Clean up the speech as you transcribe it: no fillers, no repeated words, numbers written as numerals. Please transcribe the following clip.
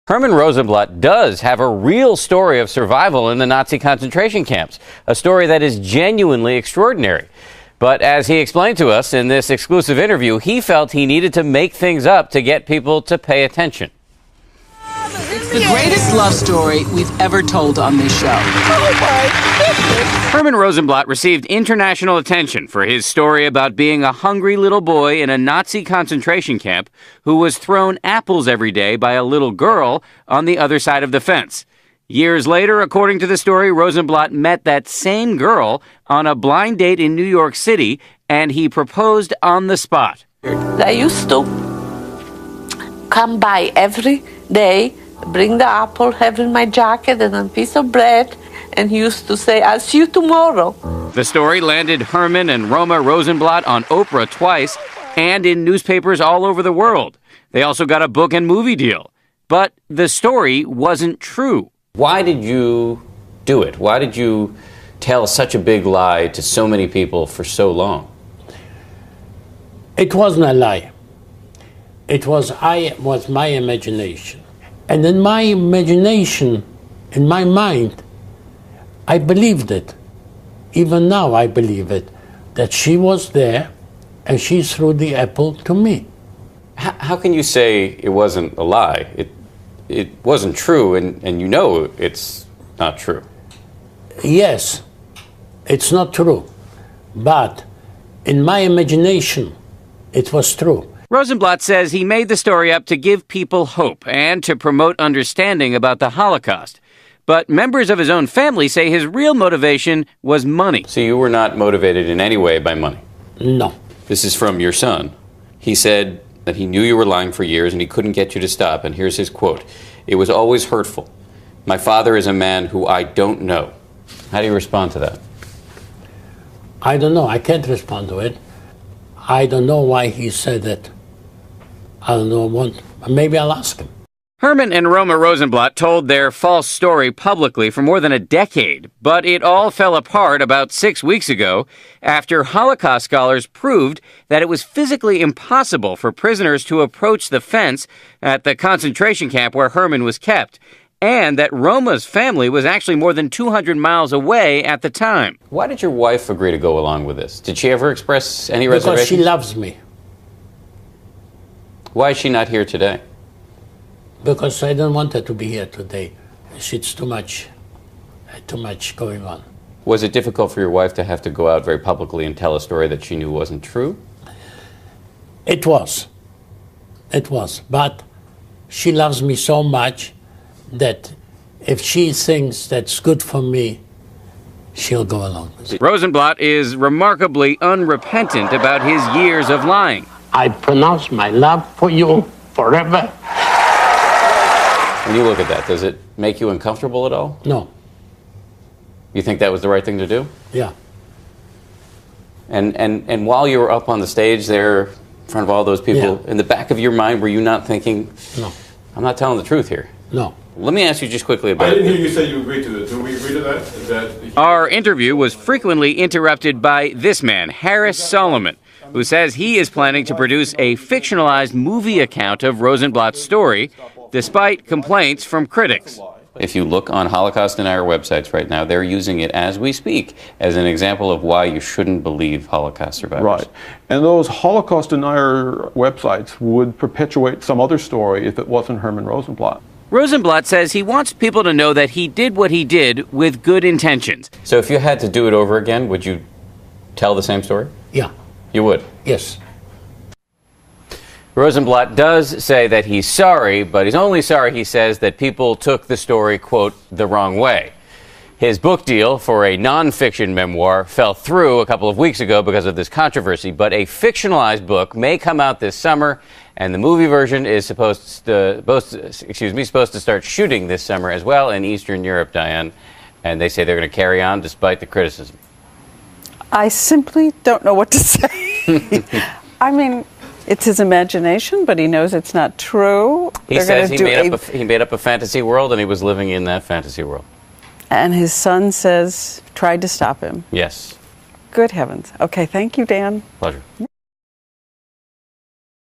Herman Rosenblatt does have a real story of survival in the Nazi concentration camps, a story that is genuinely extraordinary. But as he explained to us in this exclusive interview, he felt he needed to make things up to get people to pay attention. It's the greatest love story we've ever told on this show. Oh my goodness. Herman Rosenblatt received international attention for his story about being a hungry little boy in a Nazi concentration camp who was thrown apples every day by a little girl on the other side of the fence. Years later, according to the story, Rosenblatt met that same girl on a blind date in New York City, and he proposed on the spot. I used to come by every day, bring the apple, have in my jacket and a piece of bread, and he used to say, "I'll see you tomorrow." The story landed Herman and Roma Rosenblatt on Oprah twice and in newspapers all over the world. They also got a book and movie deal. But the story wasn't true. Why did you do it? Why did you tell such a big lie to so many people for so long? It wasn't a lie. It was my imagination. And in my imagination, in my mind, I believed it. Even now I believe it, that she was there and she threw the apple to me. How can you say it wasn't a lie? It wasn't true, and you know it's not true. Yes, it's not true. But in my imagination, it was true. Rosenblatt says he made the story up to give people hope and to promote understanding about the Holocaust. But members of his own family say his real motivation was money. So you were not motivated in any way by money? No. This is from your son. He said that he knew you were lying for years and he couldn't get you to stop. And here's his quote. "It was always hurtful. My father is a man who I don't know." How do you respond to that? I don't know. I can't respond to it. I don't know why he said it. I don't know. Maybe I'll ask him. Herman and Roma Rosenblatt told their false story publicly for more than a decade, but it all fell apart about 6 weeks ago after Holocaust scholars proved that it was physically impossible for prisoners to approach the fence at the concentration camp where Herman was kept, and that Roma's family was actually more than 200 miles away at the time. Why did your wife agree to go along with this? Did she ever express any reservations? Because she loves me. Why is she not here today? Because I don't want her to be here today. It's too much going on. Was it difficult for your wife to have to go out very publicly and tell a story that she knew wasn't true? It was. It was. But she loves me so much that if she thinks that's good for me, she'll go along with it. Rosenblatt is remarkably unrepentant about his years of lying. I pronounce my love for you forever. When you look at that, does it make you uncomfortable at all? No. You think that was the right thing to do? Yeah. And while you were up on the stage there in front of all those people, in the back of your mind, were you not thinking, no, I'm not telling the truth here? No. Let me ask you just quickly about I didn't hear you say you agreed to this. Do we agree to that? Our interview was frequently interrupted by this man, Harris Solomon, who says he is planning to produce a fictionalized movie account of Rosenblatt's story, despite complaints from critics. If you look on Holocaust Denier websites right now, they're using it as we speak as an example of why you shouldn't believe Holocaust survivors. Right. And those Holocaust Denier websites would perpetuate some other story if it wasn't Herman Rosenblatt. Rosenblatt says he wants people to know that he did what he did with good intentions. So if you had to do it over again, would you tell the same story? Yeah. You would? Yes. Rosenblatt does say that he's sorry, but he's only sorry, he says, that people took the story, quote, the wrong way. His book deal for a nonfiction memoir fell through a couple of weeks ago because of this controversy, but a fictionalized book may come out this summer, and the movie version is supposed to start shooting this summer as well in Eastern Europe, Diane, and they say they're going to carry on despite the criticism. I simply don't know what to say. I mean, it's his imagination, but he knows it's not true. He says he made up a fantasy world, and he was living in that fantasy world. And his son says, tried to stop him. Yes. Good heavens. Okay, thank you, Dan. Pleasure.